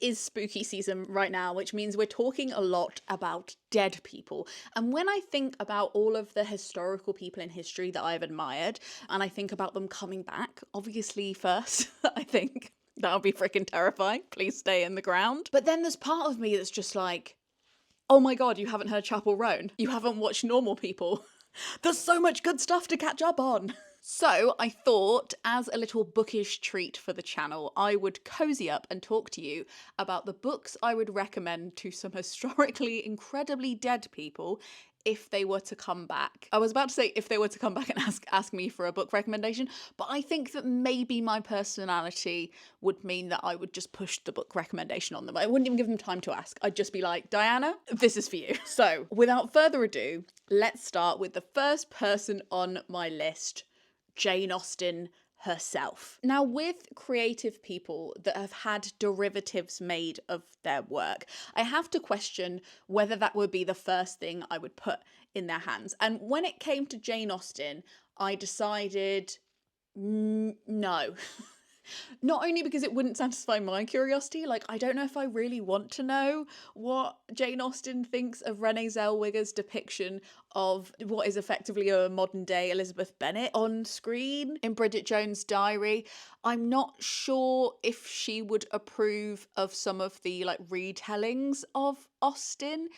is spooky season right now, which means we're talking a lot about dead people. And when I think about all of the historical people in history that I've admired, and I think about them coming back, obviously first, I think that would be freaking terrifying. Please stay in the ground. But then there's part of me that's just like, oh my God, you haven't heard Chapel Roan. You haven't watched Normal People. There's so much good stuff to catch up on. So I thought, as a little bookish treat for the channel, I would cozy up and talk to you about the books I would recommend to some historically incredibly dead people if they were to come back. I was about to say if they were to come back and ask me for a book recommendation, but I think that maybe my personality would mean that I would just push the book recommendation on them. I wouldn't even give them time to ask. I'd just be like, Diana, this is for you. So without further ado, let's start with the first person on my list, Jane Austen herself. Now, with creative people that have had derivatives made of their work, I have to question whether that would be the first thing I would put in their hands. And when it came to Jane Austen, I decided no. Not only because it wouldn't satisfy my curiosity, like I don't know if I really want to know what Jane Austen thinks of Renée Zellweger's depiction of what is effectively a modern day Elizabeth Bennet on screen in Bridget Jones' Diary. I'm not sure if she would approve of some of the like retellings of Austen.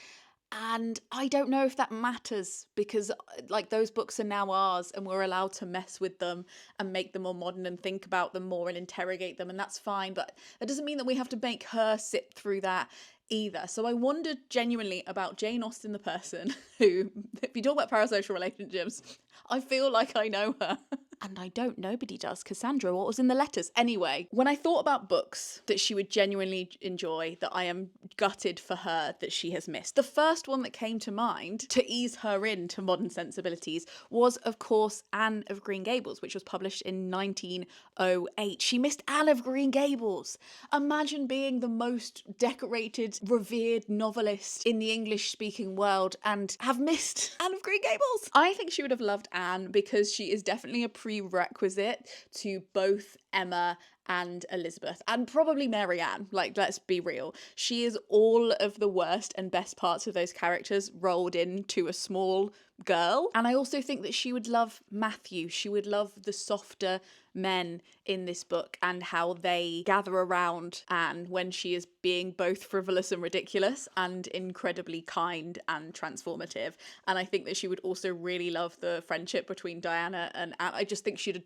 And I don't know if that matters because like those books are now ours and we're allowed to mess with them and make them more modern and think about them more and interrogate them, and that's fine, but that doesn't mean that we have to make her sit through that either. So I wondered genuinely about Jane Austen the person who, if you talk about parasocial relationships, I feel like I know her. And I don't, nobody does. Cassandra, what was in the letters? Anyway, when I thought about books that she would genuinely enjoy, that I am gutted for her that she has missed, the first one that came to mind to ease her into modern sensibilities was, of course, Anne of Green Gables, which was published in 1908. She missed Anne of Green Gables. Imagine being the most decorated, revered novelist in the English-speaking world and have missed Anne of Green Gables. I think she would have loved Anne because she is definitely a prerequisite to both Emma and Elizabeth, and probably Marianne. Like, let's be real. She is all of the worst and best parts of those characters rolled into a small girl. And I also think that she would love Matthew. She would love the softer men in this book and how they gather around Anne when she is being both frivolous and ridiculous and incredibly kind and transformative. And I think that she would also really love the friendship between Diana and Anne. I just think she'd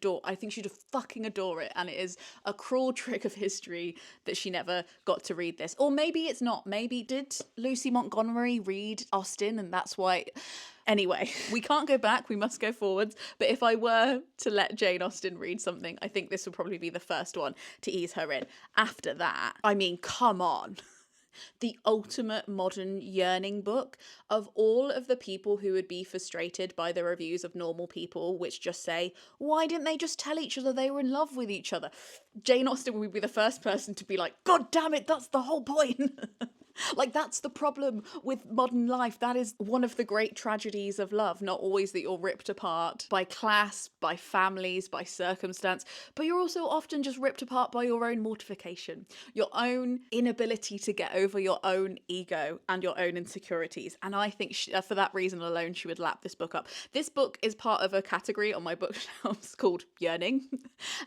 fucking adore it. And it is a cruel trick of history that she never got to read this. Or maybe it's not. Maybe did Lucy Montgomery read Austen and that's why... Anyway, we can't go back, we must go forwards. But if I were to let Jane Austen read something, I think this would probably be the first one to ease her in. After that, I mean, come on. The ultimate modern yearning book of all of the people who would be frustrated by the reviews of Normal People, which just say, why didn't they just tell each other they were in love with each other? Jane Austen would be the first person to be like, God damn it, that's the whole point. Like, that's the problem with modern life. That is one of the great tragedies of love. Not always that you're ripped apart by class, by families, by circumstance, but you're also often just ripped apart by your own mortification, your own inability to get over your own ego and your own insecurities. And I think for that reason alone, she would lap this book up. This book is part of a category on my bookshelves called Yearning.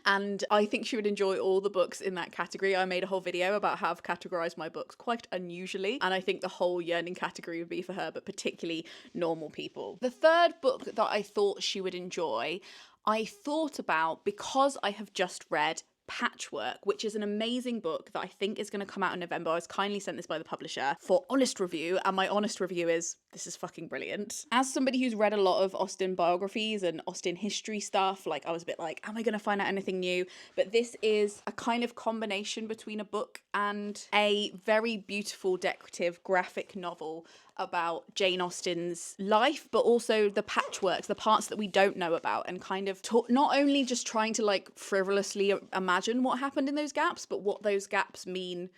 And I think she would enjoy all the books in that category. I made a whole video about how I've categorized my books quite unusually. And I think the whole yearning category would be for her, but particularly Normal People. The third book that I thought she would enjoy, I thought about because I have just read Patchwork, which is an amazing book that I think is going to come out in November. I was kindly sent this by the publisher for honest review, and my honest review is, this is fucking brilliant. As somebody who's read a lot of Austen biographies and Austen history stuff, like I was a bit like, am I going to find out anything new? But this is a kind of combination between a book and a very beautiful, decorative graphic novel about Jane Austen's life, but also the patchworks, the parts that we don't know about, and kind of not only just trying to like frivolously imagine what happened in those gaps, but what those gaps mean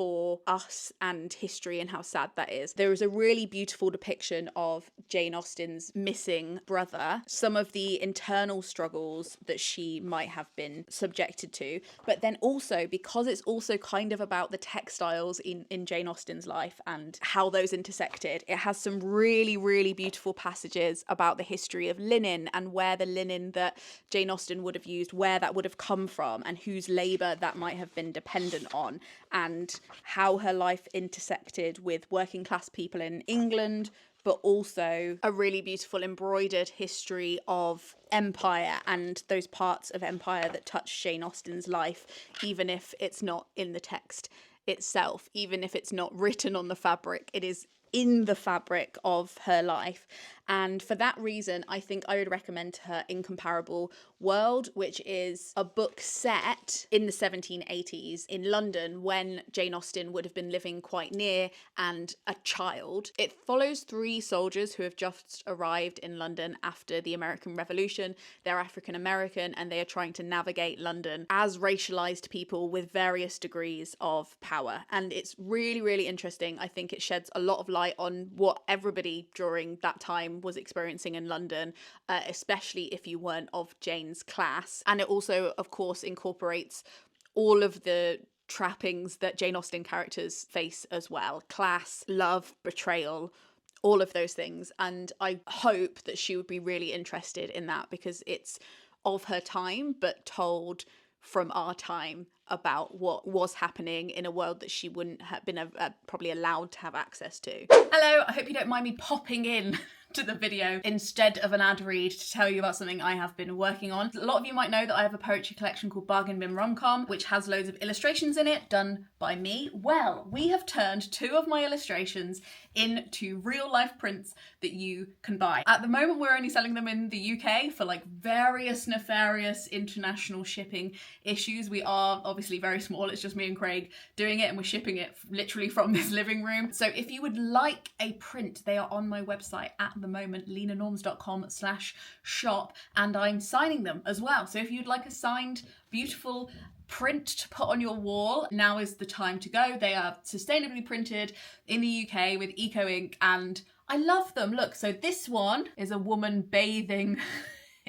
for us and history and how sad that is. There is a really beautiful depiction of Jane Austen's missing brother, some of the internal struggles that she might have been subjected to, but then also because it's also kind of about the textiles in Jane Austen's life and how those intersected, it has some really, really beautiful passages about the history of linen and where the linen that Jane Austen would have used, where that would have come from and whose labour that might have been dependent on, and how her life intersected with working class people in England, but also a really beautiful embroidered history of empire and those parts of empire that touch Jane Austen's life, even if it's not in the text itself, even if it's not written on the fabric, it is in the fabric of her life. And for that reason, I think I would recommend to her Incomparable World, which is a book set in the 1780s in London when Jane Austen would have been living quite near and a child. It follows 3 soldiers who have just arrived in London after the American Revolution. They're African American and they are trying to navigate London as racialized people with various degrees of power. And it's really, really interesting. I think it sheds a lot of light on what everybody during that time was experiencing in London, especially if you weren't of Jane's class. And it also, of course, incorporates all of the trappings that Jane Austen characters face as well: class, love, betrayal, all of those things. And I hope that she would be really interested in that because it's of her time, but told from our time about what was happening in a world that she wouldn't have been probably allowed to have access to. Hello, I hope you don't mind me popping in to the video instead of an ad read to tell you about something I have been working on. A lot of you might know that I have a poetry collection called Bargain Bin Romcom, which has loads of illustrations in it done by me. Well, we have turned 2 of my illustrations into real life prints that you can buy. At the moment, we're only selling them in the UK for like various nefarious international shipping issues. We are obviously very small, it's just me and Craig doing it, and we're shipping it literally from this living room. So if you would like a print, they are on my website at the moment, lenanorms.com/shop, and I'm signing them as well. So if you'd like a signed, beautiful print to put on your wall, now is the time to go. They are sustainably printed in the UK with eco ink and I love them. Look, so this one is a woman bathing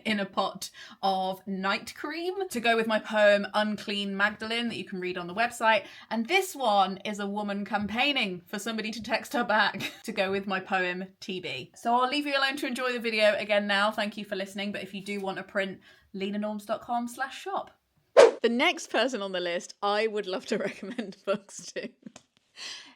in a pot of night cream to go with my poem Unclean Magdalene that you can read on the website, and this one is a woman campaigning for somebody to text her back to go with my poem TB. So I'll leave you alone to enjoy the video again now. Thank you for listening, but if you do want a print, lenanorms.com/shop. The next person on the list I would love to recommend books to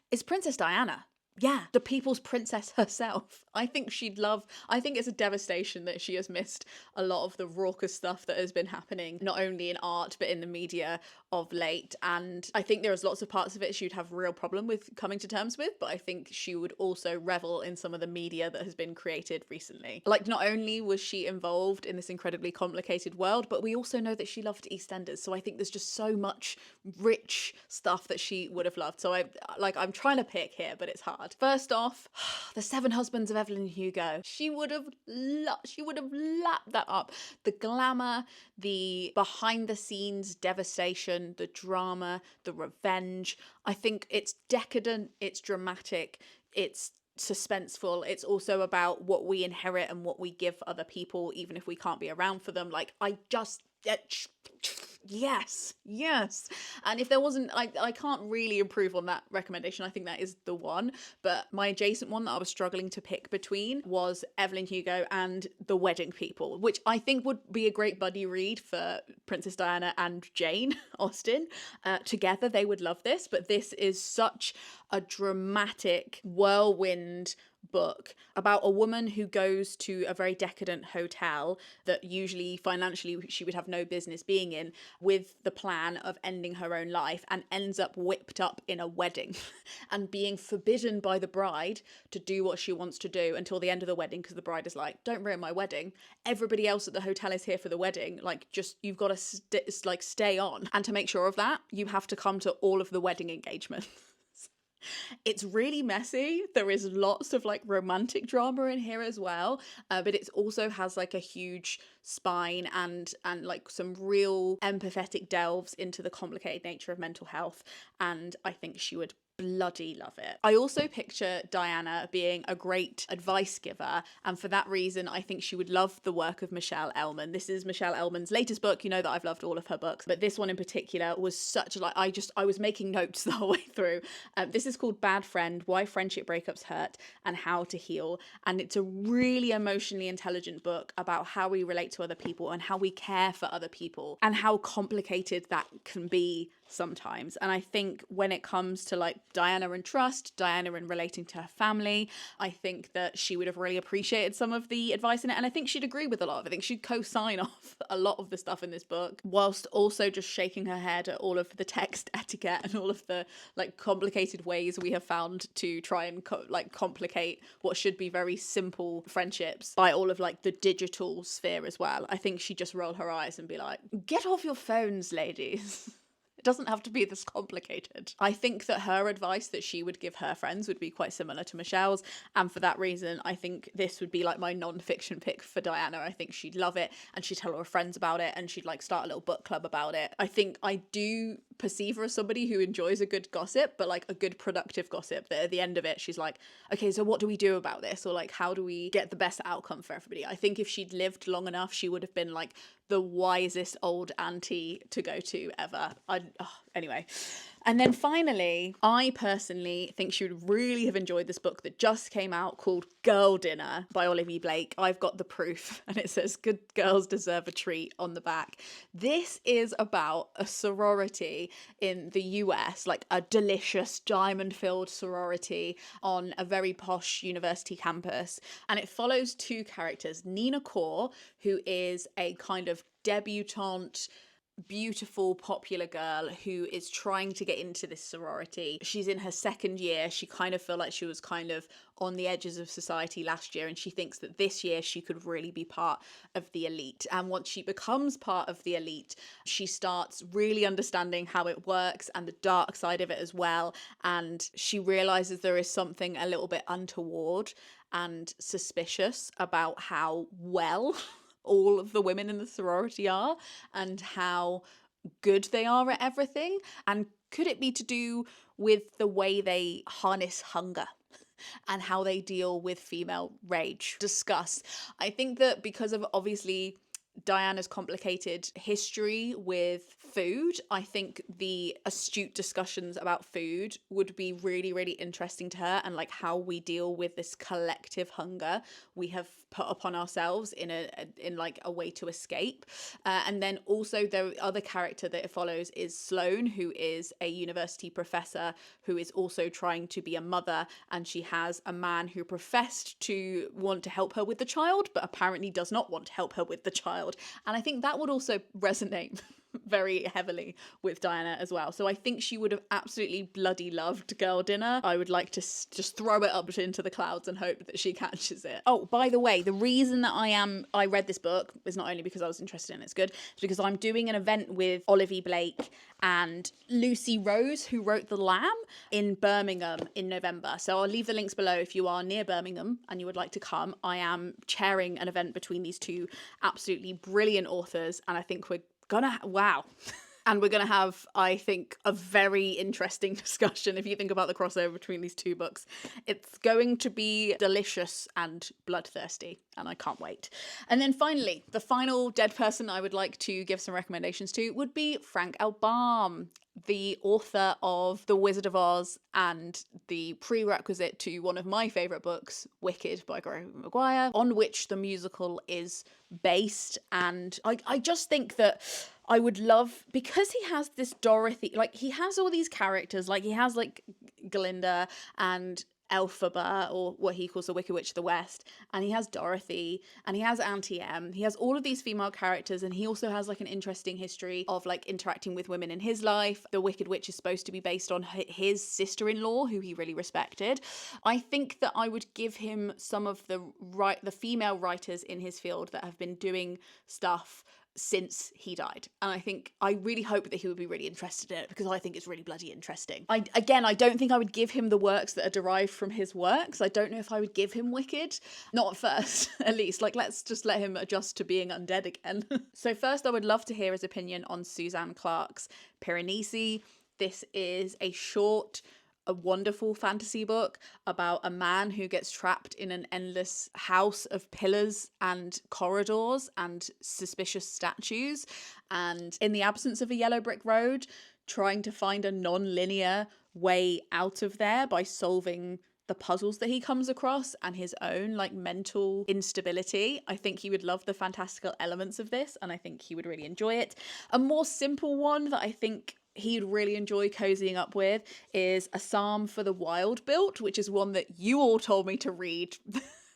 is Princess Diana. Yeah, the people's princess herself. I think it's a devastation that she has missed a lot of the raucous stuff that has been happening, not only in art, but in the media of late. And I think there's lots of parts of it she'd have real problem with coming to terms with, but I think she would also revel in some of the media that has been created recently. Like, not only was she involved in this incredibly complicated world, but we also know that she loved EastEnders. So I think there's just so much rich stuff that she would have loved. So I'm trying to pick here, but it's hard. First off, The 7 Husbands of Evelyn Hugo. She would have lapped that up. The glamour, the behind the scenes devastation, the drama, the revenge. I think it's decadent, it's dramatic, it's suspenseful. It's also about what we inherit and what we give other people, even if we can't be around for them. Yes. And if there wasn't, I can't really improve on that recommendation. I think that is the one. But my adjacent one that I was struggling to pick between was Evelyn Hugo and The Wedding People, which I think would be a great buddy read for Princess Diana and Jane Austen. Together, they would love this. But this is such a dramatic whirlwind book about a woman who goes to a very decadent hotel that usually financially she would have no business being in, with the plan of ending her own life, and ends up whipped up in a wedding and being forbidden by the bride to do what she wants to do until the end of the wedding, because the bride is like, don't ruin my wedding, everybody else at the hotel is here for the wedding, like, just, you've got to stay on. And to make sure of that, you have to come to all of the wedding engagements. It's really messy. There is lots of like romantic drama in here as well, but it also has like a huge spine and like some real empathetic delves into the complicated nature of mental health, and I think she would bloody love it. I also picture Diana being a great advice giver, and for that reason I think she would love the work of Michelle Elman. This is Michelle Elman's latest book. You know that I've loved all of her books, but this one in particular was such like I was making notes the whole way through. This is called Bad Friend: Why Friendship Breakups Hurt and How to Heal, and it's a really emotionally intelligent book about how we relate to other people and how we care for other people and how complicated that can be sometimes. And I think when it comes to like Diana and trust, Diana and relating to her family, I think that she would have really appreciated some of the advice in it, and I think she'd agree with a lot of it. I think she'd co-sign off a lot of the stuff in this book, whilst also just shaking her head at all of the text etiquette and all of the like complicated ways we have found to try and complicate what should be very simple friendships by all of like the digital sphere as well. I think she'd just roll her eyes and be like, get off your phones, ladies. Doesn't have to be this complicated. I think that her advice that she would give her friends would be quite similar to Michelle's, and for that reason I think this would be like my non-fiction pick for Diana. I think she'd love it and she'd tell her friends about it and she'd like start a little book club about it. I think I do perceive her as somebody who enjoys a good gossip, but like a good productive gossip that at the end of it she's like, okay, so what do we do about this, or like how do we get the best outcome for everybody. I think if she'd lived long enough she would have been like the wisest old auntie to go to ever. Anyway. And then finally, I personally think she would really have enjoyed this book that just came out called Girl Dinner by Olivia Blake. I've got the proof and it says good girls deserve a treat on the back. This is about a sorority in the US, like a delicious diamond-filled sorority on a very posh university campus. And it follows two characters, Nina Core, who is a kind of debutante, beautiful, popular girl who is trying to get into this sorority. She's in her second year. She kind of felt like she was kind of on the edges of society last year, and she thinks that this year she could really be part of the elite. And once she becomes part of the elite, she starts really understanding how it works and the dark side of it as well. And she realizes there is something a little bit untoward and suspicious about how well all of the women in the sorority are and how good they are at everything. And could it be to do with the way they harness hunger and how they deal with female rage? Discuss. I think that because of obviously Diana's complicated history with food, I think the astute discussions about food would be really, really interesting to her, and like how we deal with this collective hunger we have put upon ourselves in like a way to escape. And then also the other character that it follows is Sloane, who is a university professor who is also trying to be a mother, and she has a man who professed to want to help her with the child but apparently does not want to help her with the child. And I think that would also resonate very heavily with Diana as well. So I think she would have absolutely bloody loved Girl Dinner. I would like to just throw it up into the clouds and hope that she catches it. Oh, by the way, the reason that I read this book is not only because I was interested in it's good, it's because I'm doing an event with Olivia Blake and Lucy Rose, who wrote The Lamb, in Birmingham in November. So I'll leave the links below if you are near Birmingham and you would like to come. I am chairing an event between these two absolutely brilliant authors, and I think we're gonna and we're gonna have, I think, a very interesting discussion. If you think about the crossover between these two books, it's going to be delicious and bloodthirsty, and I can't wait. And then finally, the final dead person I would like to give some recommendations to would be Frank L. Baum, the author of The Wizard of Oz and the prerequisite to one of my favourite books, Wicked by Gregory Maguire, on which the musical is based. And I just think that I would love, because he has this Dorothy, like he has all these characters, like he has like Glinda and Elphaba, or what he calls the Wicked Witch of the West, and he has Dorothy, and he has Auntie Em. He has all of these female characters, and he also has like an interesting history of like interacting with women in his life. The Wicked Witch is supposed to be based on his sister-in-law, who he really respected. I think that I would give him some of the female writers in his field that have been doing stuff since he died. And I really hope that he would be really interested in it, because I think it's really bloody interesting. I don't think I would give him the works that are derived from his works. I don't know if I would give him Wicked. Not at first, at least. Like, let's just let him adjust to being undead again. So first, I would love to hear his opinion on Suzanne Clarke's Piranesi. This is a wonderful fantasy book about a man who gets trapped in an endless house of pillars and corridors and suspicious statues, and in the absence of a yellow brick road, trying to find a non-linear way out of there by solving the puzzles that he comes across and his own like mental instability. I think he would love the fantastical elements of this, and I think he would really enjoy it. A more simple one that I think he'd really enjoy cozying up with is A Psalm for the Wild Built, which is one that you all told me to read.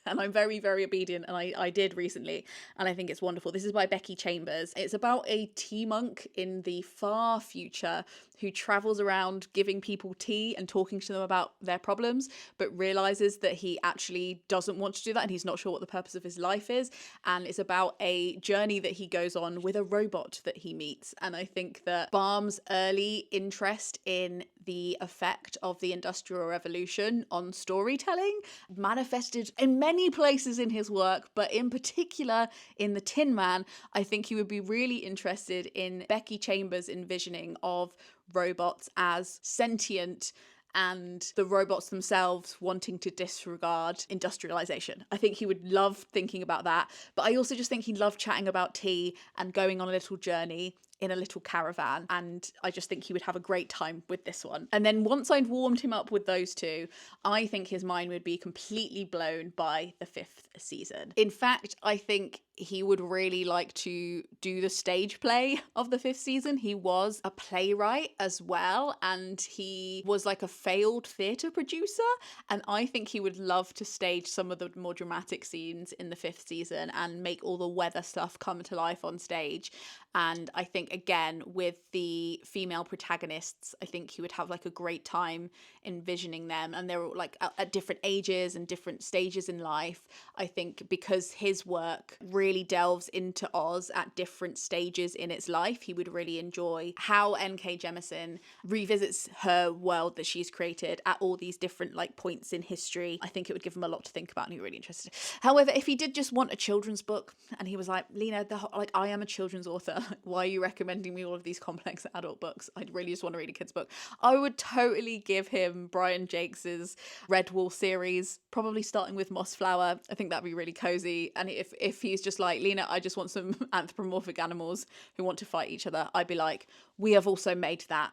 And I'm very, very obedient, and I did recently, and I think it's wonderful. This is by Becky Chambers. It's about a tea monk in the far future who travels around giving people tea and talking to them about their problems, but realizes that he actually doesn't want to do that, and he's not sure what the purpose of his life is. And it's about a journey that he goes on with a robot that he meets. And I think that Baum's early interest in the effect of the Industrial Revolution on storytelling manifested in many places in his work, but in particular in The Tin Man. I think he would be really interested in Becky Chambers' envisioning of robots as sentient, and the robots themselves wanting to disregard industrialization. I think he would love thinking about that, but I also just think he'd love chatting about tea and going on a little journey in a little caravan, and I just think he would have a great time with this one. And then once I'd warmed him up with those two, I think his mind would be completely blown by the 5th season. In fact, I think he would really like to do the stage play of the 5th season. He was a playwright as well, and he was like a failed theatre producer, and I think he would love to stage some of the more dramatic scenes in the 5th season and make all the weather stuff come to life on stage. And I think, again, with the female protagonists, I think he would have like a great time envisioning them, and they're all like at different ages and different stages in life. I think because his work really delves into Oz at different stages in its life, he would really enjoy how N.K. Jemisin revisits her world that she's created at all these different like points in history. I think it would give him a lot to think about, and he's really interested. However, if he did just want a children's book and he was like, Lena, I am a children's author, why are you recommending me all of these complex adult books? I really just want to read a kid's book. I would totally give him Brian Jakes's Redwall series, probably starting with Mossflower. I think that'd be really cozy. And if he's just like, Lena, I just want some anthropomorphic animals who want to fight each other, I'd be like, we have also made that,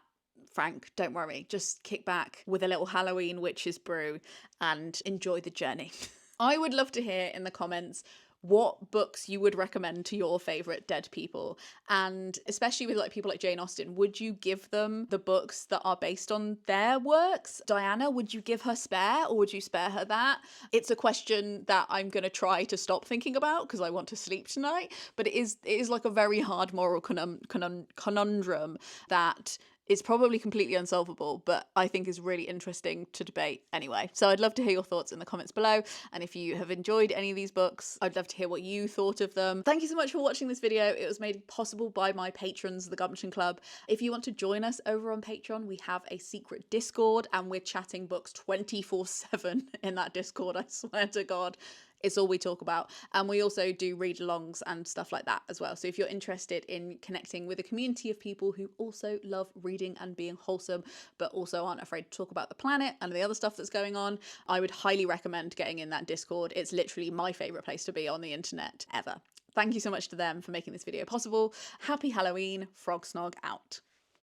Frank, don't worry. Just kick back with a little Halloween witch's brew and enjoy the journey. I would love to hear in the comments what books you would recommend to your favorite dead people, and especially with like people like Jane Austen, would you give them the books that are based on their works? Diana, would you give her Spare, or would you spare her that? It's a question that I'm going to try to stop thinking about because I want to sleep tonight, but it is like a very hard moral conundrum that is probably completely unsolvable, but I think is really interesting to debate anyway. So I'd love to hear your thoughts in the comments below. And if you have enjoyed any of these books, I'd love to hear what you thought of them. Thank you so much for watching this video. It was made possible by my patrons, the Gumption Club. If you want to join us over on Patreon, we have a secret Discord, and we're chatting books 24/7 in that Discord, I swear to God. It's all we talk about. And we also do read-alongs and stuff like that as well. So if you're interested in connecting with a community of people who also love reading and being wholesome, but also aren't afraid to talk about the planet and the other stuff that's going on, I would highly recommend getting in that Discord. It's literally my favourite place to be on the internet ever. Thank you so much to them for making this video possible. Happy Halloween. Frog Snog out.